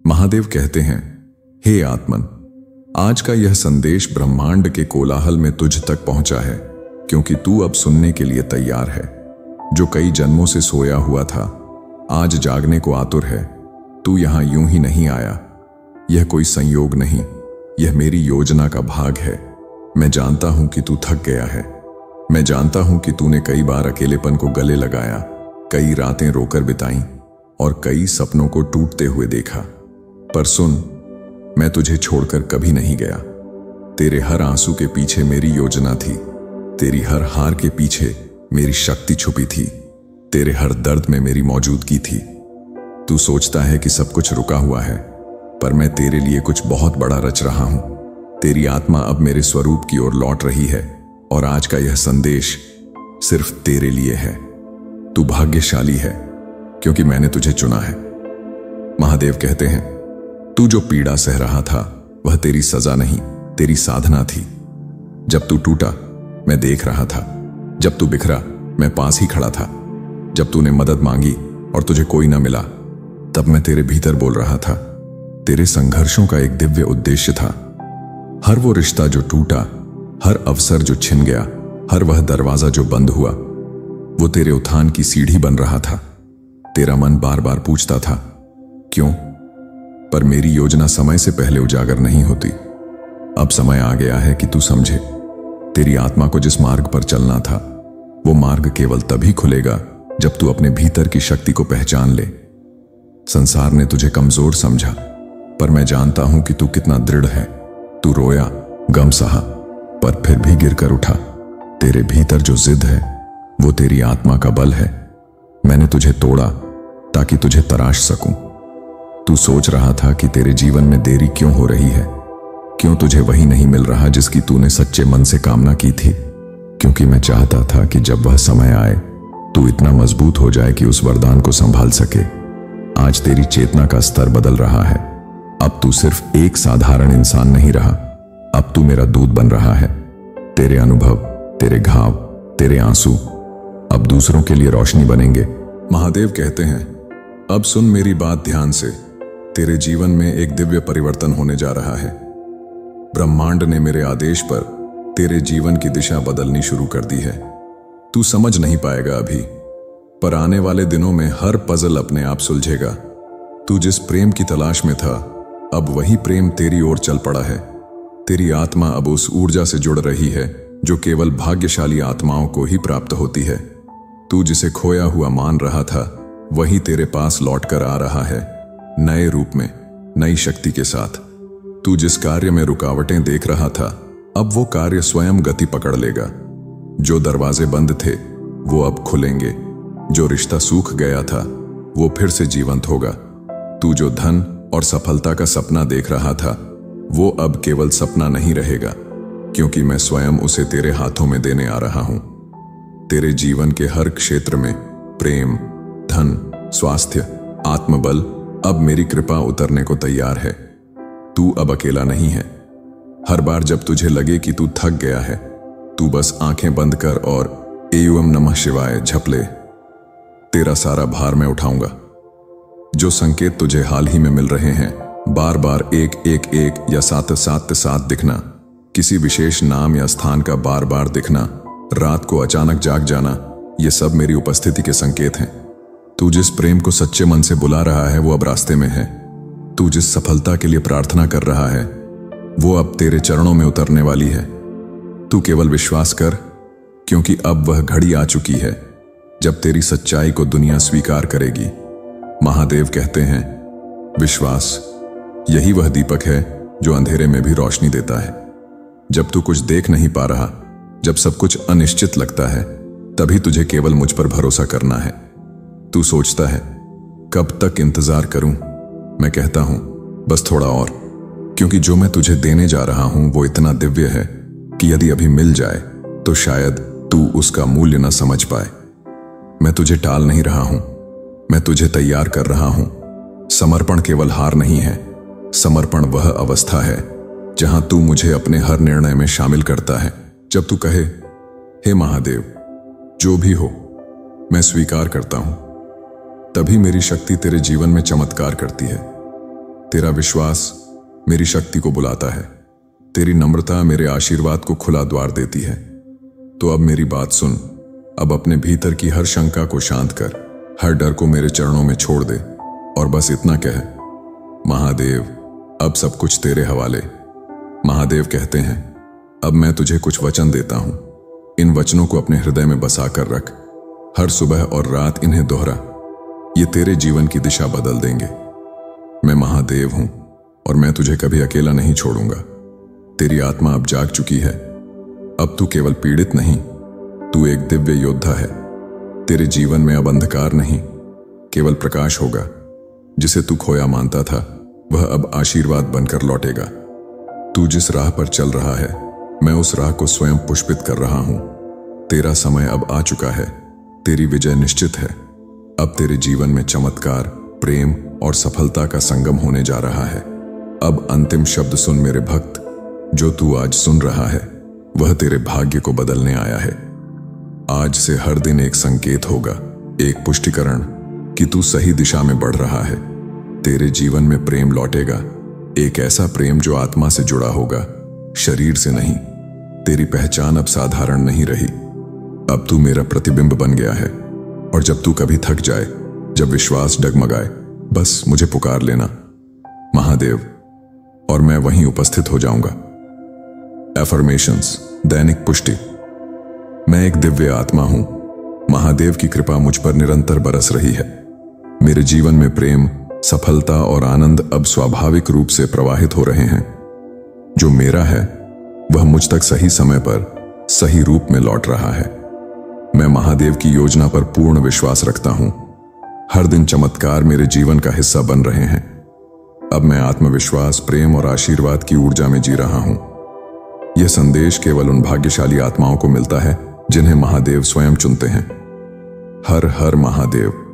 महादेव कहते हैं, हे आत्मन, आज का यह संदेश ब्रह्मांड के कोलाहल में तुझ तक पहुंचा है, क्योंकि तू अब सुनने के लिए तैयार है। जो कई जन्मों से सोया हुआ था, आज जागने को आतुर है। तू यहां यूं ही नहीं आया, यह कोई संयोग नहीं, यह मेरी योजना का भाग है। मैं जानता हूं कि तू थक गया है। मैं जानता हूं कि तूने कई बार अकेलेपन को गले लगाया, कई रातें रोकर बिताई और कई सपनों को टूटते हुए देखा। पर सुन, मैं तुझे छोड़कर कभी नहीं गया। तेरे हर आंसू के पीछे मेरी योजना थी, तेरी हर हार के पीछे मेरी शक्ति छुपी थी, तेरे हर दर्द में मेरी मौजूदगी थी। तू सोचता है कि सब कुछ रुका हुआ है, पर मैं तेरे लिए कुछ बहुत बड़ा रच रहा हूं। तेरी आत्मा अब मेरे स्वरूप की ओर लौट रही है और आज का यह संदेश सिर्फ तेरे लिए है। तू भाग्यशाली है क्योंकि मैंने तुझे चुना है। महादेव कहते हैं, तू जो पीड़ा सह रहा था वह तेरी सजा नहीं, तेरी साधना थी। जब तू टूटा मैं देख रहा था, जब तू बिखरा मैं पास ही खड़ा था, जब तूने मदद मांगी और तुझे कोई ना मिला तब मैं तेरे भीतर बोल रहा था। तेरे संघर्षों का एक दिव्य उद्देश्य था। हर वो रिश्ता जो टूटा, हर अवसर जो छिन गया, हर वह दरवाजा जो बंद हुआ, वो तेरे उत्थान की सीढ़ी बन रहा था। तेरा मन बार बार पूछता था क्यों, पर मेरी योजना समय से पहले उजागर नहीं होती। अब समय आ गया है कि तू समझे, तेरी आत्मा को जिस मार्ग पर चलना था वो मार्ग केवल तभी खुलेगा जब तू अपने भीतर की शक्ति को पहचान ले। संसार ने तुझे कमजोर समझा, पर मैं जानता हूं कि तू कितना दृढ़ है। तू रोया, गम सहा, पर फिर भी गिरकर उठा। तेरे भीतर जो जिद है वो तेरी आत्मा का बल है। मैंने तुझे तोड़ा ताकि तुझे तराश सकूं। तू सोच रहा था कि तेरे जीवन में देरी क्यों हो रही है, क्यों तुझे वही नहीं मिल रहा जिसकी तूने सच्चे मन से कामना की थी। क्योंकि मैं चाहता था कि जब वह समय आए तू इतना मजबूत हो जाए कि उस वरदान को संभाल सके। आज तेरी चेतना का स्तर बदल रहा है। अब तू सिर्फ एक साधारण इंसान नहीं रहा, अब तू मेरा दूत बन रहा है। तेरे अनुभव, तेरे घाव, तेरे आंसू अब दूसरों के लिए रोशनी बनेंगे। महादेव कहते हैं, अब सुन मेरी बात ध्यान से। तेरे जीवन में एक दिव्य परिवर्तन होने जा रहा है। ब्रह्मांड ने मेरे आदेश पर तेरे जीवन की दिशा बदलनी शुरू कर दी है। तू समझ नहीं पाएगा अभी, पर आने वाले दिनों में हर पजल अपने आप सुलझेगा। तू जिस प्रेम की तलाश में था, अब वही प्रेम तेरी ओर चल पड़ा है। तेरी आत्मा अब उस ऊर्जा से जुड़ रही है जो केवल भाग्यशाली आत्माओं को ही प्राप्त होती है। तू जिसे खोया हुआ मान रहा था वही तेरे पास लौटकर आ रहा है, नए रूप में, नई शक्ति के साथ। तू जिस कार्य में रुकावटें देख रहा था, अब वो कार्य स्वयं गति पकड़ लेगा। जो दरवाजे बंद थे वो अब खुलेंगे, जो रिश्ता सूख गया था वो फिर से जीवंत होगा। तू जो धन और सफलता का सपना देख रहा था वो अब केवल सपना नहीं रहेगा, क्योंकि मैं स्वयं उसे तेरे हाथों में देने आ रहा हूं। तेरे जीवन के हर क्षेत्र में प्रेम, धन, स्वास्थ्य, आत्मबल अब मेरी कृपा उतरने को तैयार है। तू अब अकेला नहीं है। हर बार जब तुझे लगे कि तू थक गया है, तू बस आंखें बंद कर और एवं नमः शिवाय झप ले। तेरा सारा भार मैं उठाऊंगा। जो संकेत तुझे हाल ही में मिल रहे हैं, बार बार एक एक एक या साथ साथ साथ दिखना, किसी विशेष नाम या स्थान का बार बार दिखना, रात को अचानक जाग जाना, ये सब मेरी उपस्थिति के संकेत हैं। तू जिस प्रेम को सच्चे मन से बुला रहा है वो अब रास्ते में है। तू जिस सफलता के लिए प्रार्थना कर रहा है वो अब तेरे चरणों में उतरने वाली है। तू केवल विश्वास कर, क्योंकि अब वह घड़ी आ चुकी है जब तेरी सच्चाई को दुनिया स्वीकार करेगी। महादेव कहते हैं, विश्वास यही वह दीपक है जो अंधेरे में भी रोशनी देता है। जब तू कुछ देख नहीं पा रहा, जब सब कुछ अनिश्चित लगता है, तभी तुझे केवल मुझ पर भरोसा करना है। तू सोचता है कब तक इंतजार करूं? मैं कहता हूं बस थोड़ा और, क्योंकि जो मैं तुझे देने जा रहा हूं वो इतना दिव्य है कि यदि अभी मिल जाए तो शायद तू उसका मूल्य न समझ पाए। मैं तुझे टाल नहीं रहा हूं, मैं तुझे तैयार कर रहा हूं। समर्पण केवल हार नहीं है, समर्पण वह अवस्था है जहां तू मुझे अपने हर निर्णय में शामिल करता है। जब तू कहे, हे महादेव, जो भी हो मैं स्वीकार करता हूं, तभी मेरी शक्ति तेरे जीवन में चमत्कार करती है। तेरा विश्वास मेरी शक्ति को बुलाता है। तेरी नम्रता मेरे आशीर्वाद को खुला द्वार देती है। तो अब मेरी बात सुन। अब अपने भीतर की हर शंका को शांत कर, हर डर को मेरे चरणों में छोड़ दे और बस इतना कह, महादेव अब सब कुछ तेरे हवाले। महादेव कहते हैं, अब मैं तुझे कुछ वचन देता हूं। इन वचनों को अपने हृदय में बसा कर रख। हर सुबह और रात इन्हें दोहरा। ये तेरे जीवन की दिशा बदल देंगे। मैं महादेव हूं और मैं तुझे कभी अकेला नहीं छोड़ूंगा। तेरी आत्मा अब जाग चुकी है। अब तू केवल पीड़ित नहीं, तू एक दिव्य योद्धा है। तेरे जीवन में अब अंधकार नहीं, केवल प्रकाश होगा। जिसे तू खोया मानता था वह अब आशीर्वाद बनकर लौटेगा। तू जिस राह पर चल रहा है, मैं उस राह को स्वयं पुष्पित कर रहा हूं। तेरा समय अब आ चुका है। तेरी विजय निश्चित है। अब तेरे जीवन में चमत्कार, प्रेम और सफलता का संगम होने जा रहा है। अब अंतिम शब्द सुन मेरे भक्त। जो तू आज सुन रहा है वह तेरे भाग्य को बदलने आया है। आज से हर दिन एक संकेत होगा, एक पुष्टिकरण कि तू सही दिशा में बढ़ रहा है। तेरे जीवन में प्रेम लौटेगा, एक ऐसा प्रेम जो आत्मा से जुड़ा होगा, शरीर से नहीं। तेरी पहचान अब साधारण नहीं रही। अब तू मेरा प्रतिबिंब बन गया है। और जब तू कभी थक जाए, जब विश्वास डगमगाए, बस मुझे पुकार लेना, महादेव, और मैं वहीं उपस्थित हो जाऊंगा। एफर्मेशंस, दैनिक पुष्टि। मैं एक दिव्य आत्मा हूं। महादेव की कृपा मुझ पर निरंतर बरस रही है। मेरे जीवन में प्रेम, सफलता और आनंद अब स्वाभाविक रूप से प्रवाहित हो रहे हैं। जो मेरा है वह मुझ तक सही समय पर, सही रूप में लौट रहा है। मैं महादेव की योजना पर पूर्ण विश्वास रखता हूं। हर दिन चमत्कार मेरे जीवन का हिस्सा बन रहे हैं। अब मैं आत्मविश्वास, प्रेम और आशीर्वाद की ऊर्जा में जी रहा हूं। यह संदेश केवल उन भाग्यशाली आत्माओं को मिलता है जिन्हें महादेव स्वयं चुनते हैं। हर हर महादेव।